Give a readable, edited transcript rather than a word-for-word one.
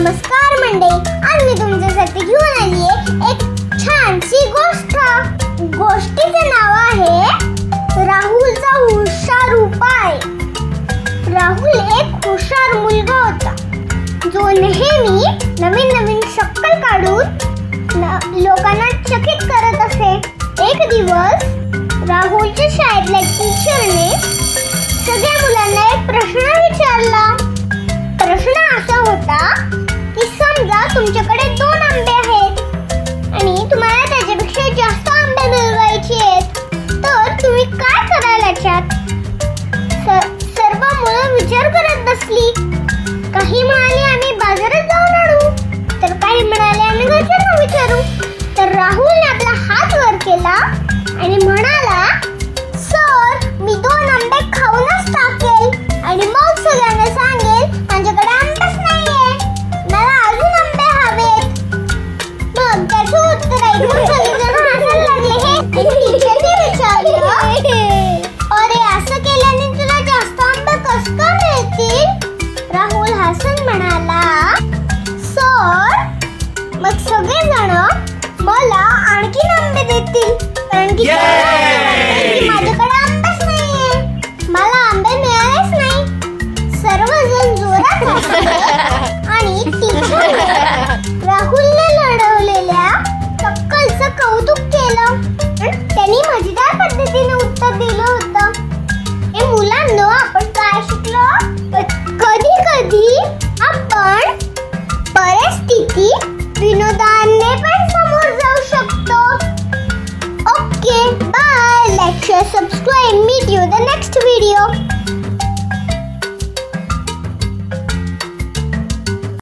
नमस्कार मंडळी, आज मी तुमच्यासाठी घेऊन आली आहे एक छानशी गोष्ट. गोष्टीचे नाव आहे राहुलचा हुशार उपाय. राहुल एक हुशार मुलगा होता जो नेहमी नवीन नवीन शक्कल काढून लोकांना चकित करत असे. एक दिवस राहुलच्या शाळेतल्या टीचरने सगळ्या मुलांना एक प्रश्न विचारला. प्रश्न असा होता की समजा तुमच्याकडे 2 आंबे आहेत आणि तुम्हाला त्याच्यापेक्षा जास्त आंबे मिळवायचे आहेत, तर तुम्ही काय कराल याच्यात? सर्व मुलं विचार करत बसली. काही म्हणाले आम्ही बाजारात जाऊन आणू, तर काही म्हणाले आम्ही घरच्यांना विचारू. तर राहुलने आपला हात वर केला आणि म्हणाला, सर मी 2 आंबे खाऊनच टाकेल आणि मग सगळ्यांना सांगेल माझ्याकडे आंबेच नाहीये, मला अजून आंबे हवेत. मग त्याचं उत्तर ऐकून सगळेजण हसायला लागले. हे टीचरने विचारलं, अरे असं केल्याने तुला जास्त आंबे कसं काय मिळतील? राहुल हसून म्हणाला, सर मग सगळेजण मला आणखीन आंबे देतील, कारण की माझ्याकडे आंबेच नाहीये, मला आंबे मिळालेच नाही. सर्वजण जोरात हसले आणि टीचरने राहुलने लढवलेल्या शक्कलचं कौतुक केलं. त्यांनी मजेदार पद्धतीने उत्तर दिलं होतं. हे मुलांनो, आपण काय शिकलो? कधी कधी आपण परिस्थिती विनोदाने पण समोर जाऊ शकतो. Okay, bye. Like, share, subscribe. Meet you in the next video.